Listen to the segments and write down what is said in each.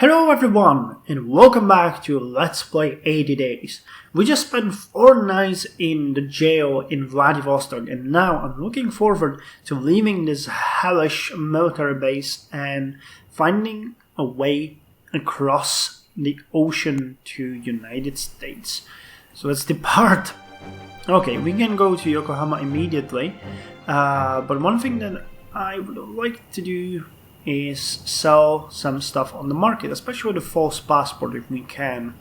Hello everyone and welcome back to Let's Play 80 Days. We just spent 4 nights in the jail in Vladivostok and now I'm looking forward to leaving this hellish military base and finding a way across the ocean to United States. So let's depart. Okay, we can go to Yokohama immediately, but one thing that I would like to do is sell some stuff on the market, especially the false passport if we can.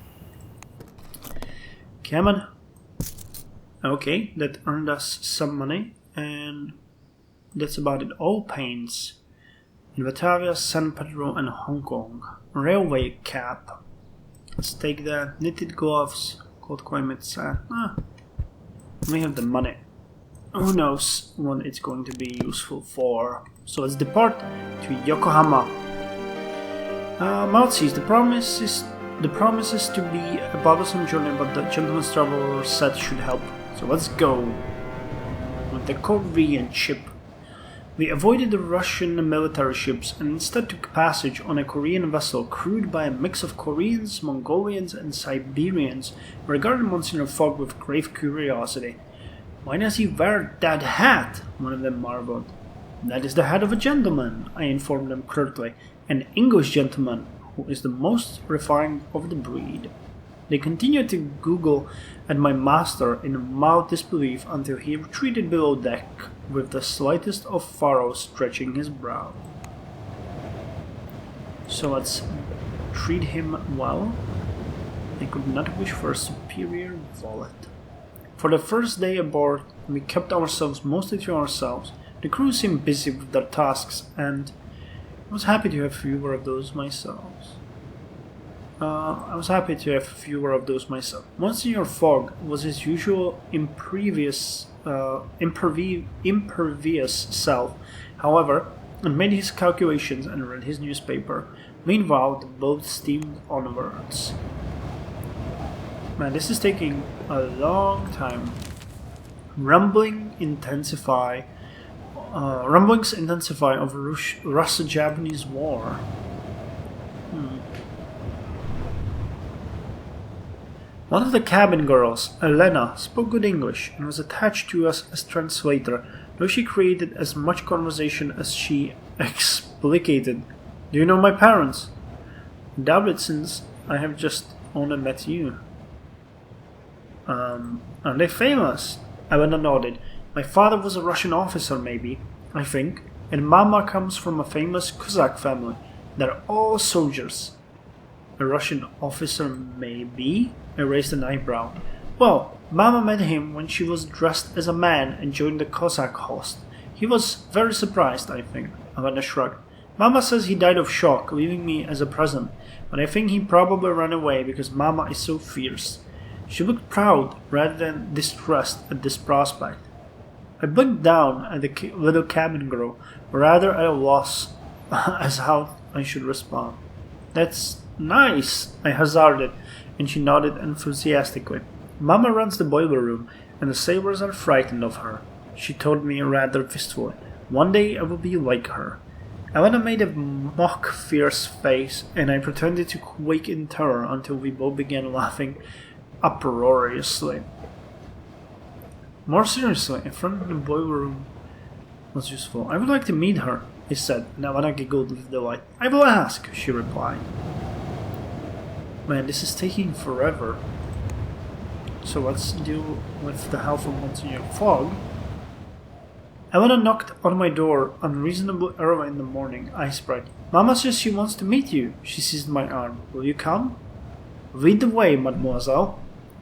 Come on. Okay, that earned us some money, and that's about it. All paints in Batavia, San Pedro, and Hong Kong. Railway cap. Let's take that. Knitted gloves. Cold climate. We have the money. Who knows what it's going to be useful for. So let's depart to Yokohama. Maltese, the promise is to be a bothersome journey, but the gentleman's traveler said should help. So let's go. With the Korean ship. We avoided the Russian military ships and instead took passage on a Korean vessel crewed by a mix of Koreans, Mongolians and Siberians, who regarded Monsignor Fogg with grave curiosity. "Why does he wear that hat?" one of them marveled. "That is the hat of a gentleman," I informed them curtly, "an English gentleman, who is the most refined of the breed." They continued to goggle at my master in mild disbelief until he retreated below deck, with the slightest of furrows stretching his brow. So let's treat him well. I could not wish for a superior wallet. For the first day aboard, we kept ourselves mostly to ourselves. The crew seemed busy with their tasks, and I was happy to have fewer of those myself. Monsignor Fogg was his usual impervious self, however, and made his calculations and read his newspaper. Meanwhile, the boat steamed onwards. Man, this is taking a long time. Rumblings intensify of Russo-Japanese war. One of the cabin girls, Elena, spoke good English and was attached to us as translator, though she created as much conversation as she explicated. "Do you know my parents?" "Doubt it, since I have just only met you." Are they famous?" Elena nodded. "My father was a Russian officer, maybe, I think, and Mama comes from a famous Cossack family. They're all soldiers." "A Russian officer, maybe?" I raised an eyebrow. "Well, Mama met him when she was dressed as a man and joined the Cossack host. He was very surprised, I think." Elena shrugged. "Mama says he died of shock, leaving me as a present, but I think he probably ran away because Mama is so fierce." She looked proud rather than distressed at this prospect. I blinked down at the little cabin girl, rather at a loss as how I should respond. "That's nice," I hazarded, and she nodded enthusiastically. "Mama runs the boiler room, and the sailors are frightened of her," she told me rather wistfully. "One day I will be like her." Elena made a mock fierce face, and I pretended to quake in terror until we both began laughing uproariously. More seriously, a friend in the boiler room was useful. "I would like to meet her," he said, and Elena giggled with delight. "I will ask," she replied. Man, this is taking forever. So let's deal with the help of Monsignor Fogg. Elena knocked on my door unreasonably early in the morning. I sprang. "Mama says she wants to meet you." She seized my arm. "Will you come?" "Lead the way, mademoiselle."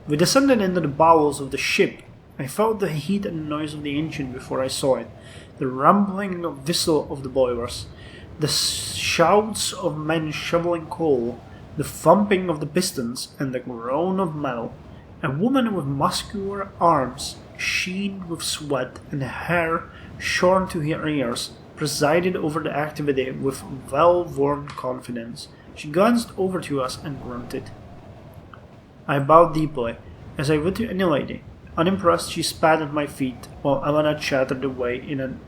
We descended into the bowels of the ship. I felt the heat and noise of the engine before I saw it, the rumbling whistle of the boilers, the shouts of men shoveling coal, the thumping of the pistons, and the groan of metal. A woman with muscular arms, sheened with sweat and hair shorn to her ears, presided over the activity with well-worn confidence. She glanced over to us and grunted. I bowed deeply, as I would to any lady. Unimpressed, she spat at my feet, while Elena chattered away in an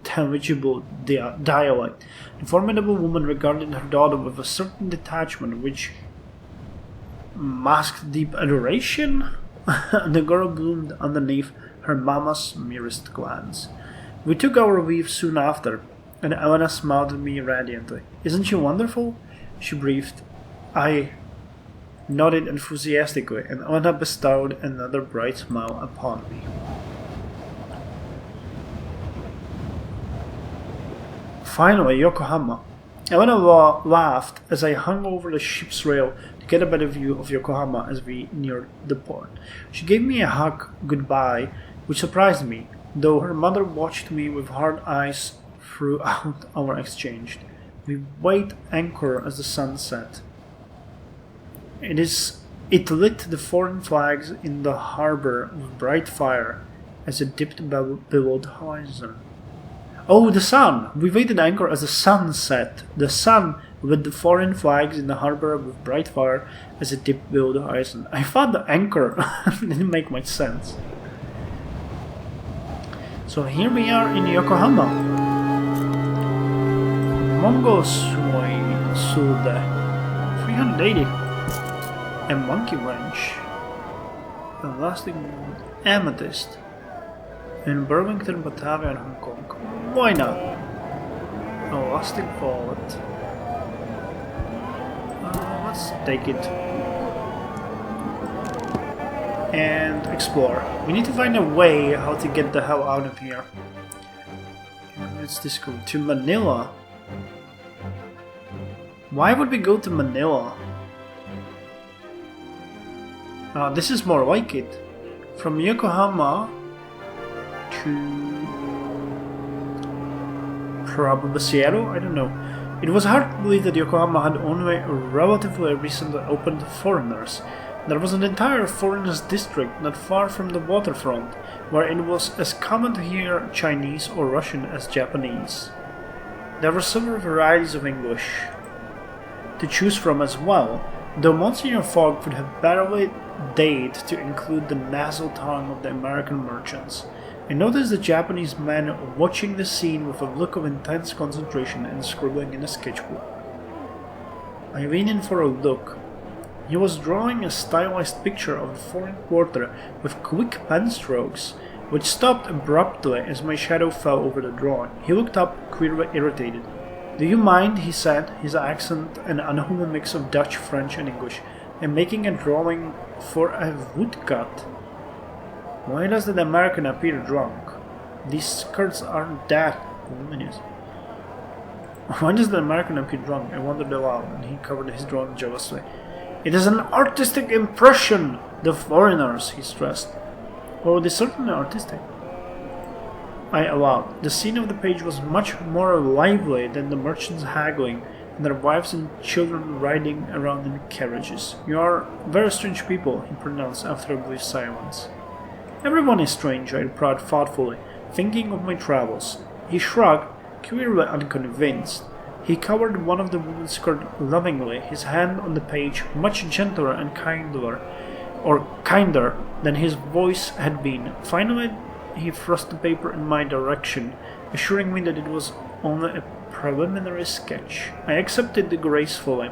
intelligible dialect. The formidable woman regarded her daughter with a certain detachment which masked deep adoration. The girl bloomed underneath her mamma's merest glance. We took our leave soon after, and Elena smiled at me radiantly. "Isn't she wonderful?" she breathed. I nodded enthusiastically, and Elena bestowed another bright smile upon me. Finally, Yokohama. Elena laughed as I hung over the ship's rail to get a better view of Yokohama as we neared the port. She gave me a hug goodbye, which surprised me, though her mother watched me with hard eyes throughout our exchange. We weighed anchor as the sun set. It lit the foreign flags in the harbor with bright fire as it dipped below the horizon. Oh, the sun! We weighed anchor as the sun set. The sun lit the foreign flags in the harbor with bright fire as it dipped below the horizon. I thought the anchor didn't make much sense. So here we are in Yokohama. Mongosway Sude 380. A monkey wrench. Elastic amethyst. In Burlington, Batavia, and Hong Kong. Why not? Elastic wallet. Let's take it. And explore. We need to find a way how to get the hell out of here. Let's just go to Manila. Why would we go to Manila? This is more like it. From Yokohama to probably Seattle? I don't know. It was hard to believe that Yokohama had only relatively recently opened to foreigners. There was an entire foreigners district not far from the waterfront, where it was as common to hear Chinese or Russian as Japanese. There were several varieties of English to choose from as well, though Monsignor Fogg would have barely dared to include the nasal tongue of the American merchants. I noticed the Japanese man watching the scene with a look of intense concentration and scribbling in a sketchbook. I leaned in for a look. He was drawing a stylized picture of a foreign quarter with quick pen strokes, which stopped abruptly as my shadow fell over the drawing. He looked up, queerly irritated. "Do you mind," he said, his accent an unhuman mix of Dutch, French, and English, "I'm making a drawing for a woodcut." Why does the American appear drunk? These skirts aren't that luminous. Why does the American appear drunk? I wondered aloud, and he covered his drawing jealously. "It is an artistic impression, the foreigners," he stressed. "Oh, it is certainly artistic." I allowed. The scene of the page was much more lively than the merchants haggling, and their wives and children riding around in carriages. "You are very strange people," he pronounced after a brief silence. "Everyone is strange," I replied thoughtfully, thinking of my travels. He shrugged, clearly unconvinced. He covered one of the woman's skirt lovingly, his hand on the page, much gentler and kinder than his voice had been. Finally, he thrust the paper in my direction, assuring me that it was only a preliminary sketch. I accepted it gracefully,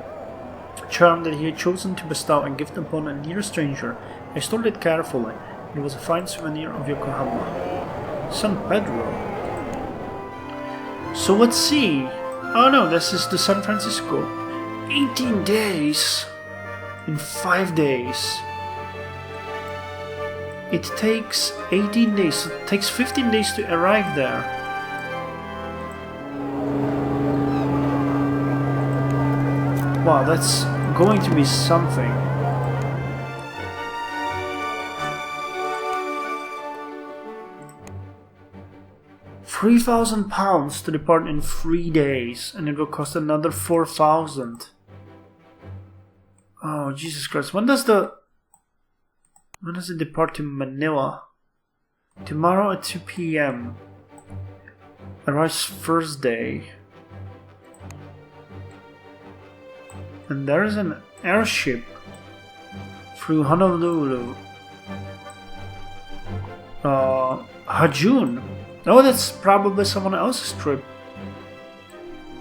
charmed that he had chosen to bestow a gift upon a near stranger. I stored it carefully. It was a fine souvenir of Yokohama. San Pedro. So let's see. Oh no, this is the San Francisco. 18 days. In 5 days. It takes 18 days. It takes 15 days to arrive there. Wow, that's going to be something. £3,000 to depart in 3 days, and it will cost another 4,000. Oh, Jesus Christ! When does it depart to Manila? Tomorrow at 2 p.m. Arrives Thursday. And there is an airship through Honolulu. Hajun. Oh, that's probably someone else's trip.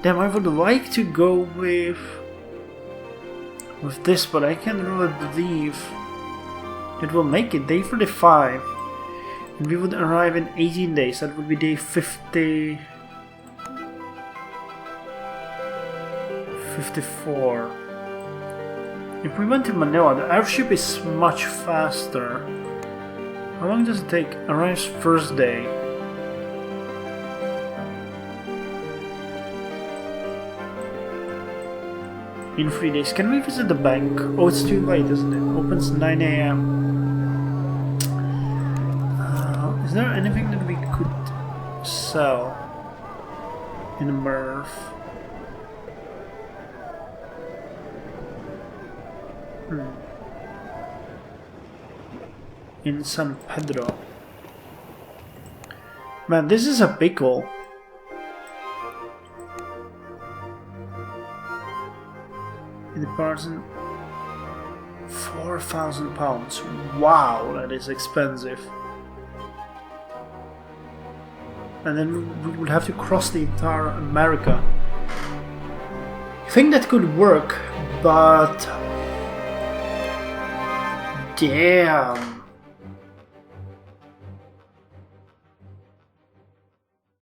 Damn, I would like to go with this, but I can't really believe it will make it. Day 35. And we would arrive in 18 days. That would be day 50... 54. If we went to Manila, the airship is much faster. How long does it take? Arrives first day. In 3 days. Can we visit the bank? Oh, it's too late, isn't it? Opens 9 AM. Is there anything that we could sell in Merv? In San Pedro. Man, this is a pickle. It departs in 4,000 pounds. Wow, that is expensive. And then we would have to cross the entire America. I think that could work, but damn.